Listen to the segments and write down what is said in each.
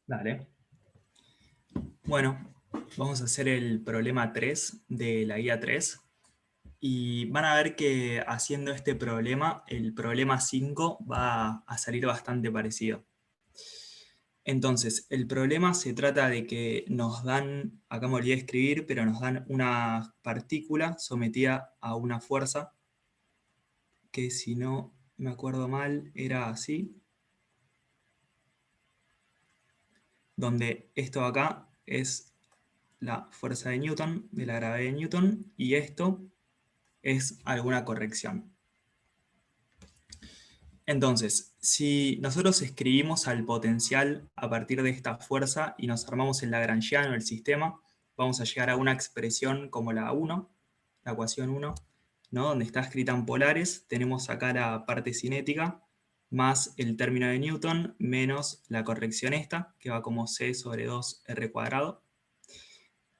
Dale. Bueno, vamos a hacer el problema 3 de la guía 3. Y van a ver que haciendo este problema, el problema 5 va a salir bastante parecido. Entonces, el problema se trata de que nos dan, acá me olvidé de escribir, pero nos dan una partícula sometida a una fuerza, que si no me acuerdo mal, era así, donde esto acá es la fuerza de Newton, de la gravedad de Newton, y esto es alguna corrección. Entonces, si nosotros escribimos al potencial a partir de esta fuerza y nos armamos el lagrangiano, el sistema, vamos a llegar a una expresión como la 1, la ecuación 1, ¿no? Donde está escrita en polares, tenemos acá la parte cinética, más el término de Newton, menos la corrección esta, que va como c sobre 2r cuadrado.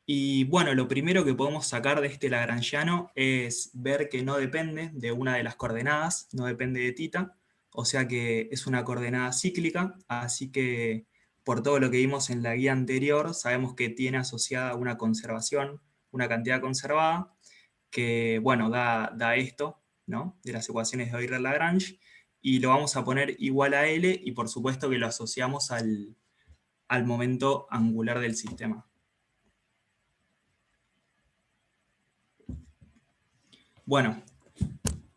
Y bueno, lo primero que podemos sacar de este lagrangiano es ver que no depende de una de las coordenadas, no depende de θ, o sea que es una coordenada cíclica, así que por todo lo que vimos en la guía anterior, sabemos que tiene asociada una conservación, una cantidad conservada, que bueno, da esto, ¿no? De las ecuaciones de Euler-Lagrange, y lo vamos a poner igual a L, y por supuesto que lo asociamos al momento angular del sistema. Bueno,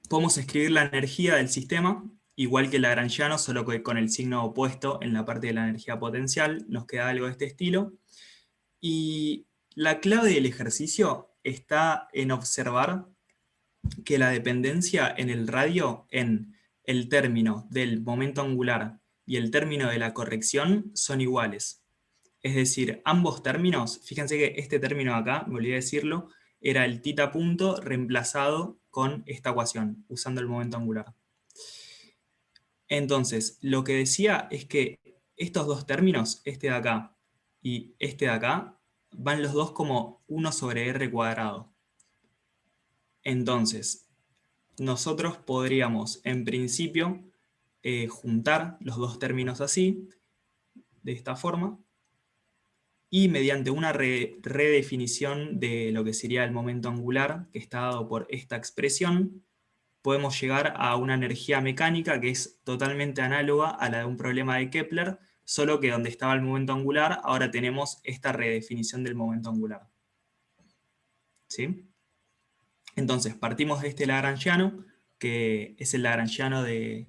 podemos escribir la energía del sistema, igual que el lagrangiano, solo que con el signo opuesto en la parte de la energía potencial, nos queda algo de este estilo. Y la clave del ejercicio está en observar que la dependencia en el radio, en el término del momento angular y el término de la corrección, son iguales. Es decir, ambos términos, fíjense que este término acá, me olvidé decirlo, era el θ punto reemplazado con esta ecuación, usando el momento angular. Entonces, lo que decía es que estos dos términos, este de acá y este de acá, van los dos como 1 sobre r cuadrado. Entonces, nosotros podríamos, en principio, juntar los dos términos así, de esta forma, y mediante una redefinición de lo que sería el momento angular, que está dado por esta expresión, podemos llegar a una energía mecánica que es totalmente análoga a la de un problema de Kepler, solo que donde estaba el momento angular, ahora tenemos esta redefinición del momento angular. ¿Sí? Entonces, partimos de este lagrangiano, que es el lagrangiano de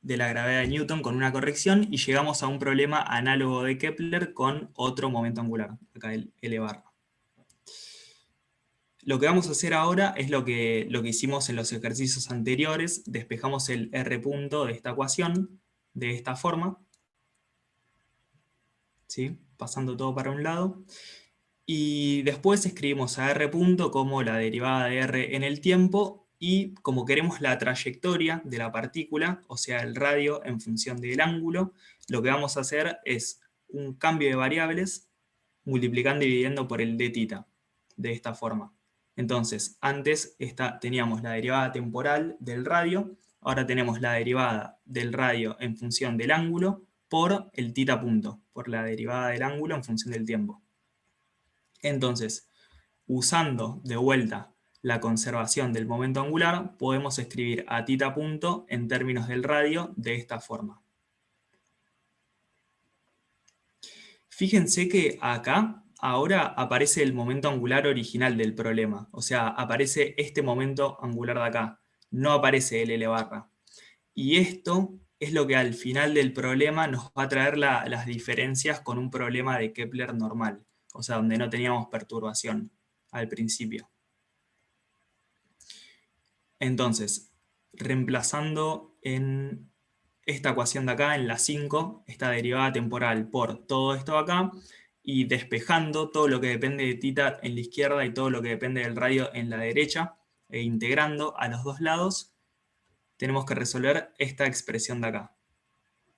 la gravedad de Newton con una corrección, y llegamos a un problema análogo de Kepler con otro momento angular, acá el L barra. Lo que vamos a hacer ahora es lo que hicimos en los ejercicios anteriores, despejamos el R punto de esta ecuación de esta forma, ¿sí? Pasando todo para un lado, y después escribimos a R punto como la derivada de R en el tiempo, y como queremos la trayectoria de la partícula, o sea el radio en función del ángulo, lo que vamos a hacer es un cambio de variables multiplicando y dividiendo por el dθ, de esta forma. Entonces, antes teníamos la derivada temporal del radio, ahora tenemos la derivada del radio en función del ángulo por el θ punto, por la derivada del ángulo en función del tiempo. Entonces, usando de vuelta la conservación del momento angular, podemos escribir a θ punto en términos del radio de esta forma. Fíjense que acá ahora aparece el momento angular original del problema, o sea, aparece este momento angular de acá, no aparece el L barra. Y esto es lo que al final del problema nos va a traer las diferencias con un problema de Kepler normal, o sea, donde no teníamos perturbación al principio. Entonces, reemplazando en esta ecuación de acá, en la 5, esta derivada temporal por todo esto de acá, y despejando todo lo que depende de θ en la izquierda y todo lo que depende del radio en la derecha, e integrando a los dos lados, tenemos que resolver esta expresión de acá,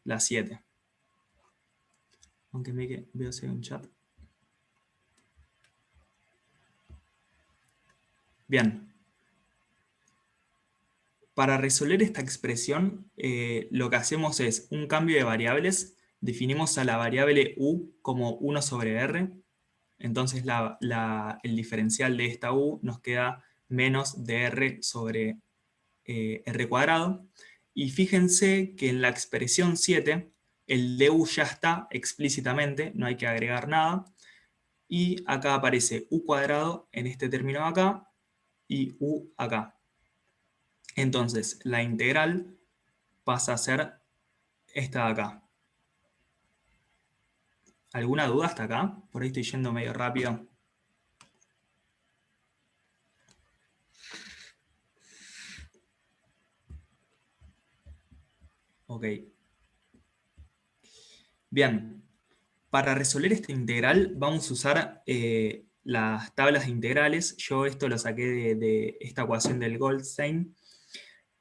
la 7. Aunque veo si hay un chat. Bien. Para resolver esta expresión, lo que hacemos es un cambio de variables definimos a la variable u como 1 sobre r, entonces el diferencial de esta u nos queda menos de r sobre r cuadrado. Y fíjense que en la expresión 7, el du ya está explícitamente, no hay que agregar nada. Y acá aparece u cuadrado en este término de acá y u acá. Entonces, la integral pasa a ser esta de acá. ¿Alguna duda hasta acá? Por ahí estoy yendo medio rápido. Ok. Bien. Para resolver esta integral vamos a usar las tablas de integrales. Yo esto lo saqué de esta ecuación del Goldstein.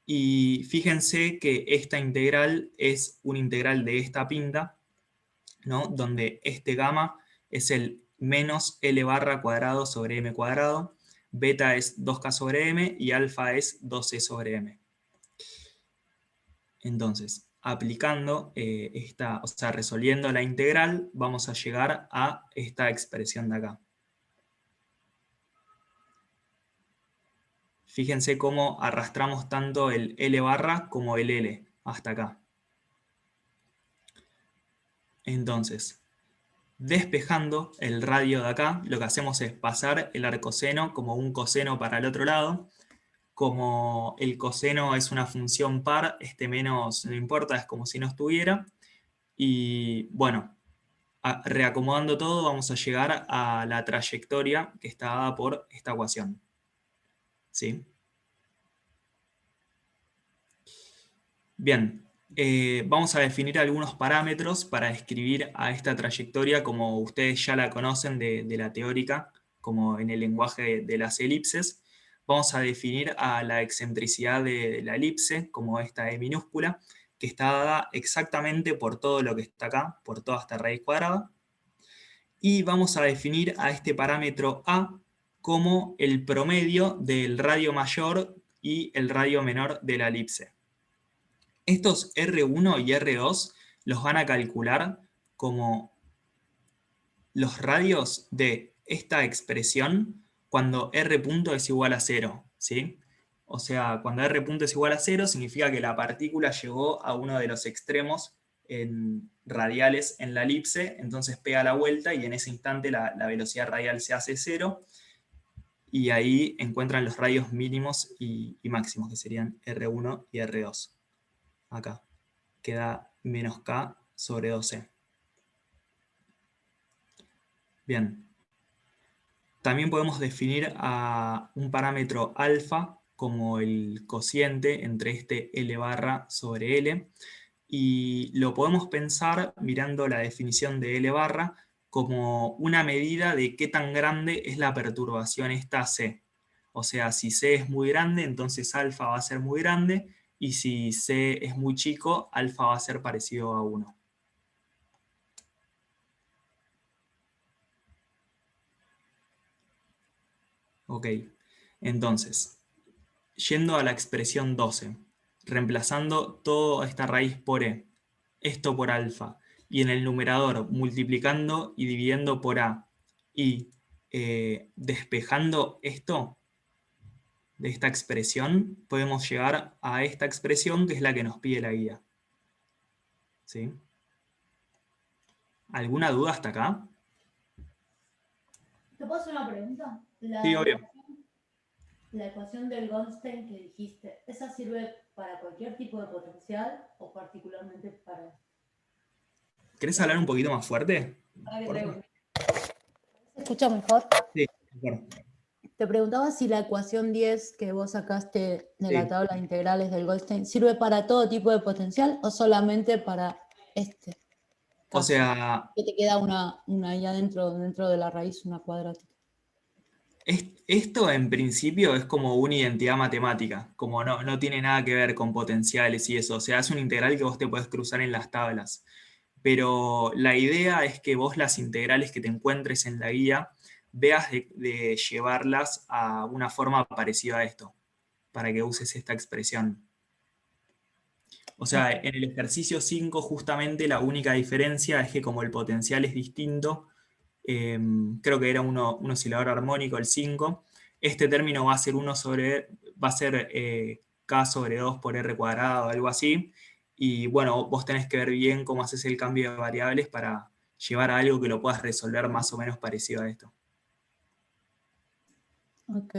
Y fíjense que esta integral es una integral de esta pinta, ¿no? Donde este gamma es el menos L barra cuadrado sobre M cuadrado, beta es 2K sobre M y alfa es 2C sobre M. Entonces, aplicando o sea, resolviendo la integral, vamos a llegar a esta expresión de acá. Fíjense cómo arrastramos tanto el L barra como el L hasta acá. Entonces, despejando el radio de acá, lo que hacemos es pasar el arcoseno como un coseno para el otro lado. Como el coseno es una función par, este menos no importa, es como si no estuviera. Y bueno, reacomodando todo vamos a llegar a la trayectoria que está dada por esta ecuación. ¿Sí? Bien, vamos a definir algunos parámetros para describir a esta trayectoria como ustedes ya la conocen de la teórica, como en el lenguaje de las elipses. Vamos a definir a la excentricidad de la elipse como esta E minúscula, que está dada exactamente por todo lo que está acá, por toda esta raíz cuadrada. Y vamos a definir a este parámetro A como el promedio del radio mayor y el radio menor de la elipse. Estos R1 y R2 los van a calcular como los radios de esta expresión cuando R punto es igual a 0, ¿sí? O sea, cuando R punto es igual a 0 significa que la partícula llegó a uno de los extremos radiales en la elipse, entonces pega la vuelta y en ese instante la velocidad radial se hace 0 y ahí encuentran los radios mínimos y máximos, que serían R1 y R2. Acá queda menos K sobre 2C. Bien. También podemos definir a un parámetro alfa como el cociente entre este L barra sobre L. Y lo podemos pensar mirando la definición de L barra como una medida de qué tan grande es la perturbación esta C. O sea, si C es muy grande, entonces alfa va a ser muy grande, y si C es muy chico, alfa va a ser parecido a 1. Ok, entonces, yendo a la expresión 12, reemplazando toda esta raíz por e, esto por alfa, y en el numerador multiplicando y dividiendo por a, y despejando esto de esta expresión, podemos llegar a esta expresión que es la que nos pide la guía. ¿Sí? ¿Alguna duda hasta acá? ¿Te puedo hacer una pregunta? Sí, obvio. La ecuación del Goldstein que dijiste, ¿esa sirve para cualquier tipo de potencial o particularmente para...? ¿Querés hablar un poquito más fuerte? ¿Se escucha mejor? Sí, mejor. Te preguntaba si la ecuación 10 que vos sacaste de la Sí. tabla de integrales del Goldstein sirve para todo tipo de potencial o solamente para este caso. O sea, que te queda una ya dentro de la raíz, una cuadrática. esto en principio es como una identidad matemática, como no tiene nada que ver con potenciales y eso, o sea, es un integral que vos te podés cruzar en las tablas. Pero la idea es que vos las integrales que te encuentres en la guía veas de llevarlas a una forma parecida a esto, para que uses esta expresión. O sea, en el ejercicio 5 justamente la única diferencia es que como el potencial es distinto, creo que era un oscilador armónico el 5, este término va a ser va a ser K sobre 2 por R cuadrado o algo así, y bueno, vos tenés que ver bien cómo haces el cambio de variables para llevar a algo que lo puedas resolver más o menos parecido a esto. Ok.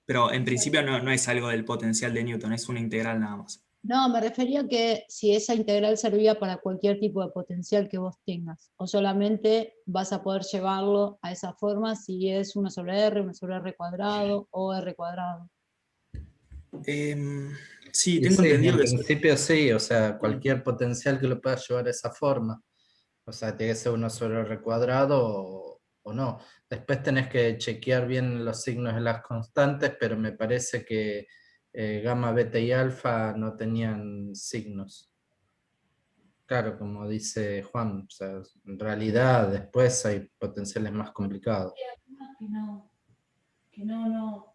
Pero en principio no es algo del potencial de Newton, es una integral nada más. No, me refería que si esa integral servía para cualquier tipo de potencial que vos tengas, o solamente vas a poder llevarlo a esa forma si es 1 sobre R cuadrado o R cuadrado. Sí, Y tengo sí, entendido en que principio sí, o sea, cualquier potencial que lo pueda llevar a esa forma. O sea, tiene que ser 1 sobre R cuadrado o no. Después tenés que chequear bien los signos de las constantes, pero me parece que gamma, beta y alfa no tenían signos. Claro, como dice Juan, o sea, en realidad después hay potenciales más complicados. No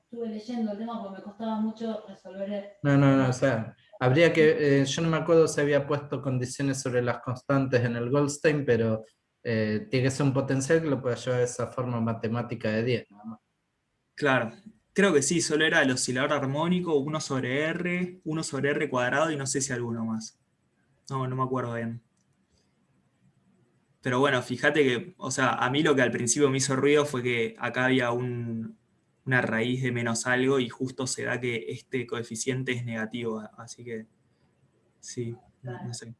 estuve leyendo el tema porque me costaba mucho resolver No, o sea, habría que, yo no me acuerdo si había puesto condiciones sobre las constantes en el Goldstein, pero tiene que ser un potencial que lo pueda llevar a esa forma matemática de 10, nada más. claro, creo que sí, solo era el oscilador armónico, 1 sobre R cuadrado y no sé si alguno más. No me acuerdo bien. Pero bueno, fíjate que, o sea, a mí lo que al principio me hizo ruido fue que acá había una raíz de menos algo y justo se da que este coeficiente es negativo, así que sí, no sé.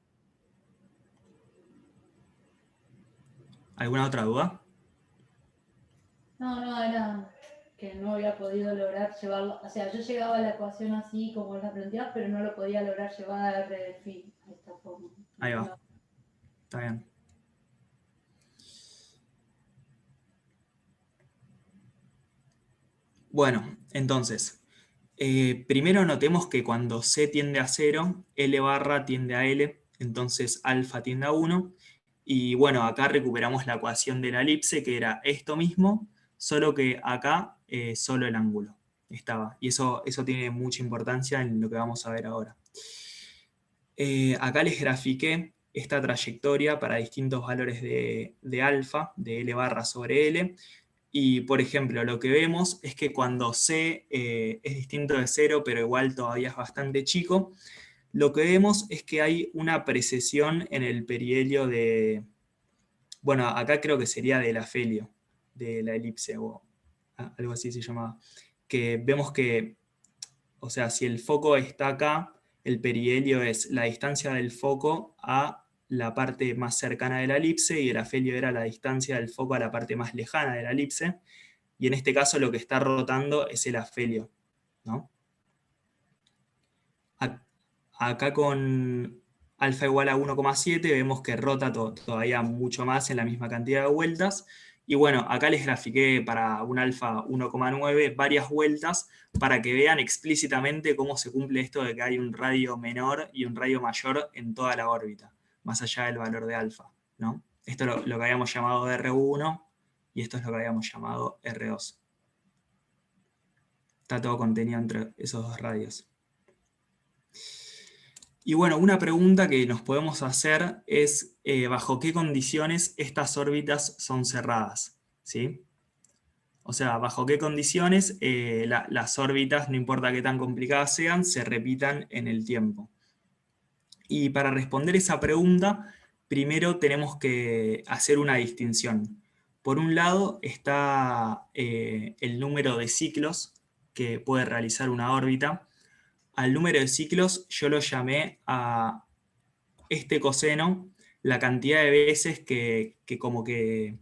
¿Alguna otra duda? No, era que no había podido lograr llevarlo, o sea, yo llegaba a la ecuación así como la planteaba, pero no lo podía lograr llevar a R de phi de esta forma. Ahí va, está bien. Bueno, entonces, primero notemos que cuando C tiende a 0, L barra tiende a L, entonces alfa tiende a 1. Y bueno, acá recuperamos la ecuación de la elipse, que era esto mismo, solo que acá solo el ángulo estaba. Y eso tiene mucha importancia en lo que vamos a ver ahora. Acá les grafiqué esta trayectoria para distintos valores de alfa, de L barra sobre L. Y, por ejemplo, lo que vemos es que cuando C es distinto de 0, pero igual todavía es bastante chico, lo que vemos es que hay una precesión en el perihelio de, bueno, acá creo que sería del afelio, de la elipse, o algo así se llamaba, que vemos que, o sea, si el foco está acá, el perihelio es la distancia del foco a la parte más cercana de la elipse y el afelio era la distancia del foco a la parte más lejana de la elipse. Y en este caso lo que está rotando es el afelio, ¿no? Acá con alfa igual a 1,7 vemos que rota todavía mucho más en la misma cantidad de vueltas. Y bueno, acá les grafiqué para un alfa 1,9 varias vueltas para que vean explícitamente cómo se cumple esto de que hay un radio menor y un radio mayor en toda la órbita, más allá del valor de alfa, ¿no? Esto es lo que habíamos llamado R1 y esto es lo que habíamos llamado R2. Está todo contenido entre esos dos radios. Y bueno, una pregunta que nos podemos hacer es ¿bajo qué condiciones estas órbitas son cerradas? ¿Sí? O sea, ¿bajo qué condiciones las órbitas, no importa qué tan complicadas sean, se repitan en el tiempo? Y para responder esa pregunta, primero tenemos que hacer una distinción. Por un lado está el número de ciclos que puede realizar una órbita. Al número de ciclos yo lo llamé a este coseno la cantidad de veces que como que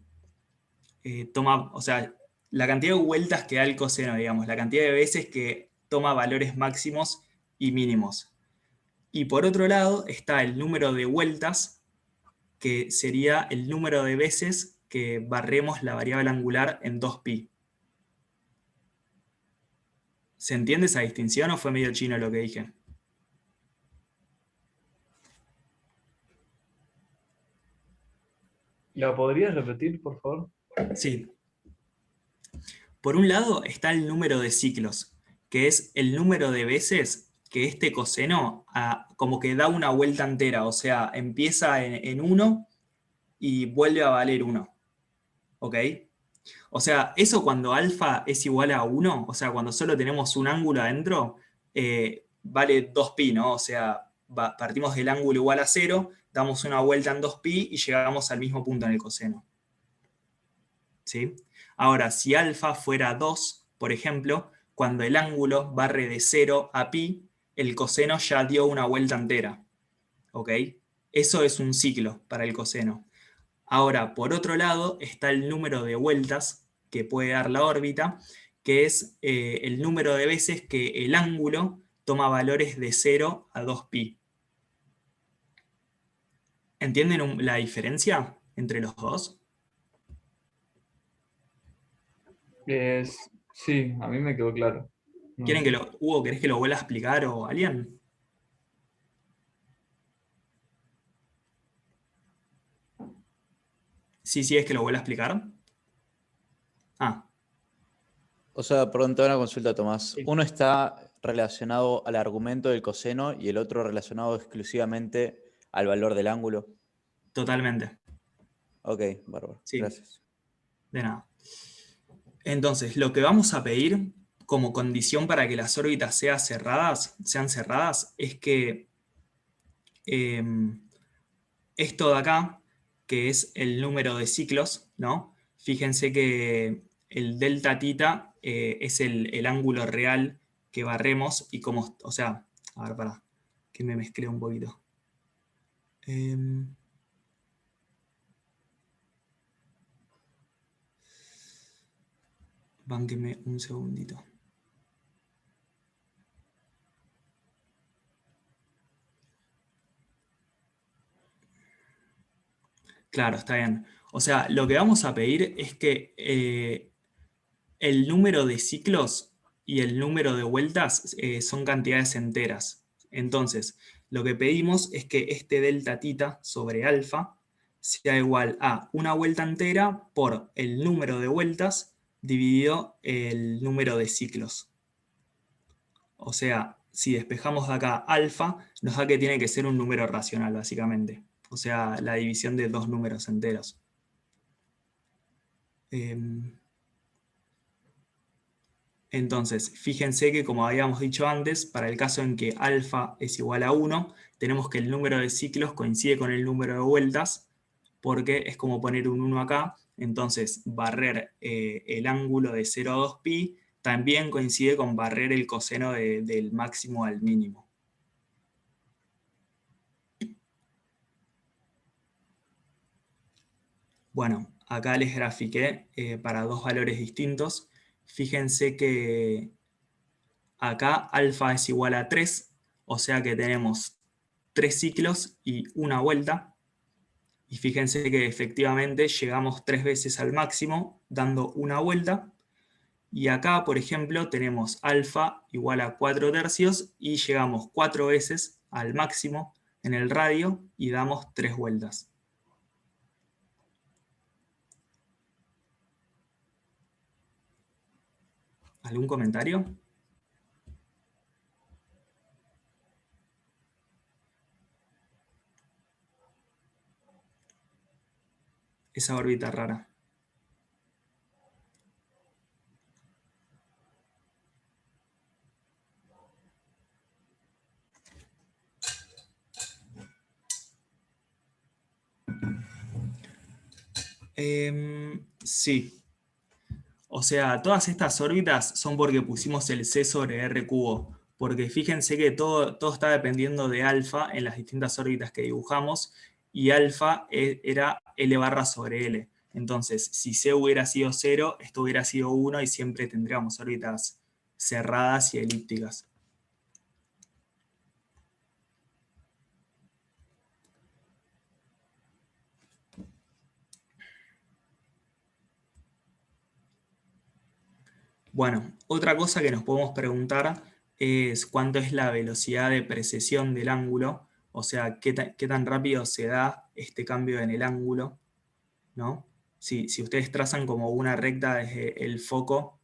toma, o sea, la cantidad de vueltas que da el coseno, digamos, la cantidad de veces que toma valores máximos y mínimos. Y por otro lado está el número de vueltas, que sería el número de veces que barremos la variable angular en 2pi. ¿Se entiende esa distinción o fue medio chino lo que dije? ¿La podrías repetir, por favor? Sí. Por un lado está el número de ciclos, que es el número de veces que este coseno como que da una vuelta entera, o sea, empieza en 1 y vuelve a valer 1. ¿Ok? O sea, eso cuando alfa es igual a 1, o sea, cuando solo tenemos un ángulo adentro, vale 2pi, ¿no? O sea, partimos del ángulo igual a 0, damos una vuelta en 2pi y llegamos al mismo punto en el coseno. ¿Sí? Ahora, si alfa fuera 2, por ejemplo, cuando el ángulo barre de 0 a pi, el coseno ya dio una vuelta entera. ¿Ok? Eso es un ciclo para el coseno. Ahora, por otro lado, está el número de vueltas que puede dar la órbita, que es el número de veces que el ángulo toma valores de 0 a 2pi. ¿Entienden la diferencia entre los dos? Sí, a mí me quedó claro. No. Hugo, ¿querés que lo vuelva a explicar o alguien? Sí, es que lo vuelva a explicar. O sea, perdón, te hago una consulta, Tomás. Sí. Uno está relacionado al argumento del coseno y el otro relacionado exclusivamente al valor del ángulo. Totalmente. Ok, bárbaro. Sí. Gracias. De nada. Entonces, lo que vamos a pedir como condición para que las órbitas sean cerradas, es que esto de acá, que es el número de ciclos, ¿no? Fíjense que el delta tita es el ángulo real que barremos y como, o sea, a ver, pará, que me mezclé un poquito. Bánquenme un segundito. Claro, está bien. O sea, lo que vamos a pedir es que el número de ciclos y el número de vueltas son cantidades enteras. Entonces, lo que pedimos es que este delta tita sobre alfa sea igual a una vuelta entera por el número de vueltas dividido el número de ciclos. O sea, si despejamos de acá alfa, nos da que tiene que ser un número racional, básicamente. O sea, la división de dos números enteros. Entonces, fíjense que como habíamos dicho antes, para el caso en que alfa es igual a 1, tenemos que el número de ciclos coincide con el número de vueltas, porque es como poner un 1 acá, entonces barrer el ángulo de 0 a 2pi también coincide con barrer el coseno del máximo al mínimo. Bueno, acá les grafiqué para dos valores distintos. Fíjense que acá alfa es igual a 3, o sea que tenemos 3 ciclos y una vuelta. Y fíjense que efectivamente llegamos 3 veces al máximo dando una vuelta. Y acá, por ejemplo, tenemos alfa igual a 4 tercios y llegamos 4 veces al máximo en el radio y damos 3 vueltas. ¿Algún comentario? Esa órbita rara. Sí. O sea, todas estas órbitas son porque pusimos el C sobre R cubo. Porque fíjense que todo está dependiendo de alfa en las distintas órbitas que dibujamos. Y alfa era L barra sobre L. Entonces, si C hubiera sido 0, esto hubiera sido 1 y siempre tendríamos órbitas cerradas y elípticas. Bueno, otra cosa que nos podemos preguntar es cuánto es la velocidad de precesión del ángulo, o sea, qué tan rápido se da este cambio en el ángulo, ¿no? Si ustedes trazan como una recta desde el foco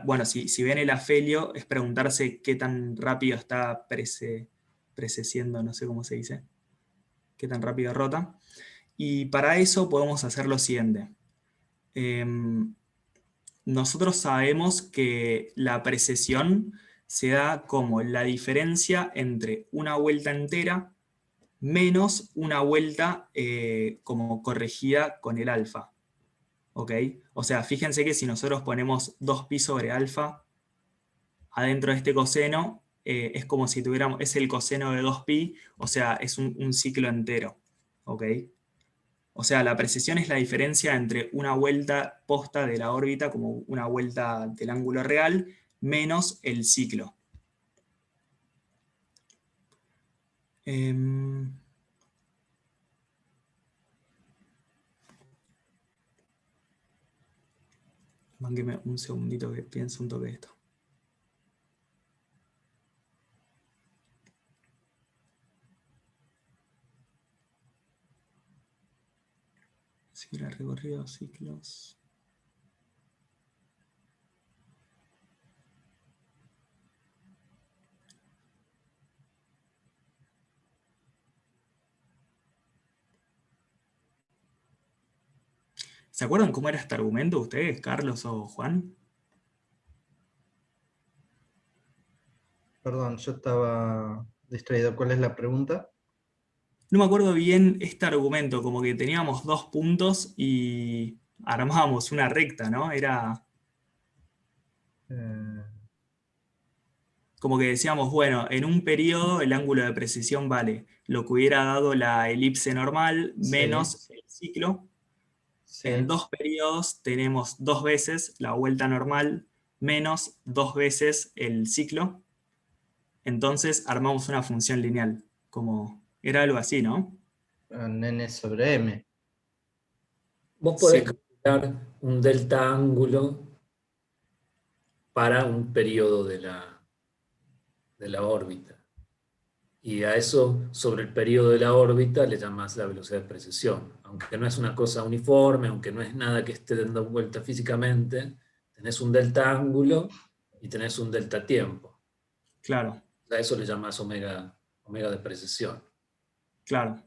Bueno, si ven el afelio, es preguntarse qué tan rápido está precesiendo, no sé cómo se dice, qué tan rápido rota. Y para eso podemos hacer lo siguiente. Nosotros sabemos que la precesión se da como la diferencia entre una vuelta entera menos una vuelta como corregida con el alfa. ¿Ok? O sea, fíjense que si nosotros ponemos 2pi sobre alfa adentro de este coseno, es como si tuviéramos, es el coseno de 2pi, o sea, es un ciclo entero. ¿Ok? O sea, la precesión es la diferencia entre una vuelta posta de la órbita, como una vuelta del ángulo real, menos el ciclo. Mánqueme un segundito que pienso un toque de esto. Seguir el recorrido, ciclos. ¿Se acuerdan cómo era este argumento ustedes, Carlos o Juan? Perdón, yo estaba distraído. ¿Cuál es la pregunta? No me acuerdo bien este argumento, como que teníamos 2 puntos y armábamos una recta, ¿no? Era Eh, como que decíamos, bueno, en un periodo el ángulo de precesión vale lo que hubiera dado la elipse normal menos el ciclo. sí. En 2 periodos tenemos 2 veces la vuelta normal menos 2 veces el ciclo. Entonces armamos una función lineal, como era algo así, ¿no? N sobre M. Vos podés Sí, calcular un delta ángulo para un periodo de la órbita. Y a eso, sobre el periodo de la órbita, le llamás la velocidad de precesión. Aunque no es una cosa uniforme, aunque no es nada que esté dando vuelta físicamente, tenés un delta ángulo y tenés un delta tiempo. claro, A eso le llamás omega de precesión. claro.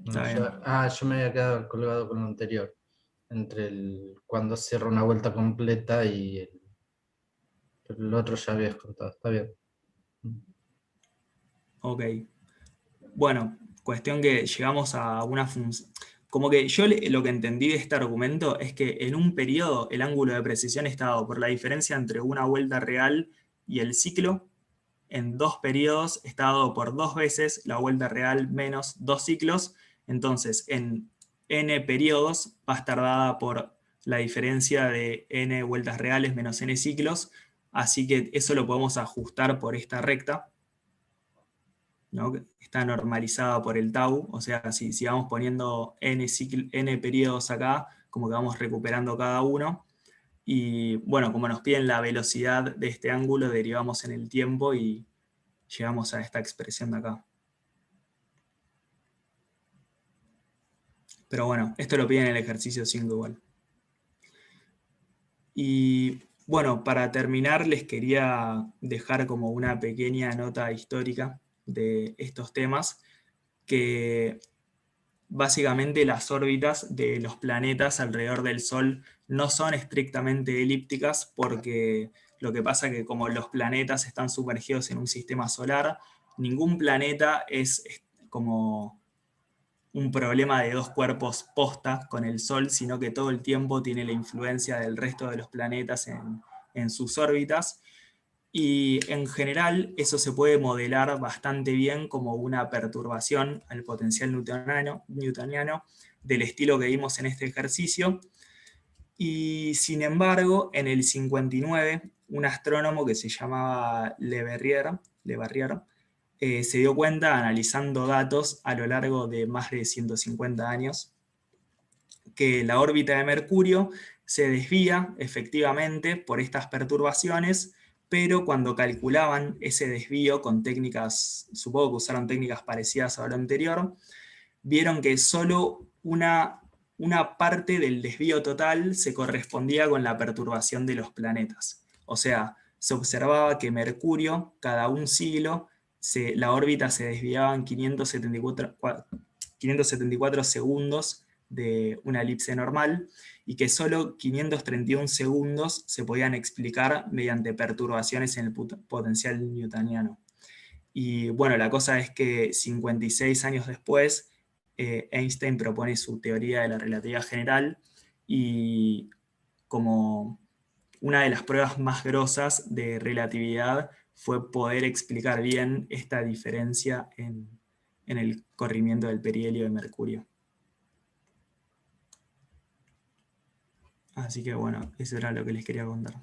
Está bien. Yo me había quedado colgado con lo anterior. Entre cuando cierra una vuelta completa y el otro ya habías contado. Está bien. Ok. Bueno, cuestión que llegamos a una función. Como que yo lo que entendí de este argumento es que en un periodo el ángulo de precesión está dado por la diferencia entre una vuelta real y el ciclo. En 2 periodos está dado por 2 veces la vuelta real menos 2 ciclos. Entonces, en n periodos va a estar dada por la diferencia de n vueltas reales menos n ciclos. Así que eso lo podemos ajustar por esta recta, ¿no? Está normalizada por el tau, o sea, si vamos poniendo n periodos acá, como que vamos recuperando cada uno, y bueno, como nos piden la velocidad de este ángulo, derivamos en el tiempo y llegamos a esta expresión de acá. Pero bueno, esto lo piden en el ejercicio 5 igual. Y bueno, para terminar les quería dejar como una pequeña nota histórica de estos temas, que básicamente las órbitas de los planetas alrededor del Sol no son estrictamente elípticas, porque lo que pasa es que como los planetas están sumergidos en un sistema solar, ningún planeta es como un problema de 2 cuerpos posta con el Sol, sino que todo el tiempo tiene la influencia del resto de los planetas en sus órbitas. Y en general eso se puede modelar bastante bien como una perturbación al potencial newtoniano del estilo que vimos en este ejercicio. Y sin embargo, en el 59, un astrónomo que se llamaba Le Verrier se dio cuenta, analizando datos a lo largo de más de 150 años, que la órbita de Mercurio se desvía efectivamente por estas perturbaciones, pero cuando calculaban ese desvío con técnicas, supongo que usaron técnicas parecidas a lo anterior, vieron que solo una una parte del desvío total se correspondía con la perturbación de los planetas. O sea, se observaba que Mercurio, cada un siglo, la órbita se desviaba en 574 segundos de una elipse normal, y que solo 531 segundos se podían explicar mediante perturbaciones en el potencial newtoniano. Y bueno, la cosa es que 56 años después, Einstein propone su teoría de la relatividad general, y como una de las pruebas más grosas de relatividad fue poder explicar bien esta diferencia en el corrimiento del perihelio de Mercurio. Así que bueno, eso era lo que les quería contar.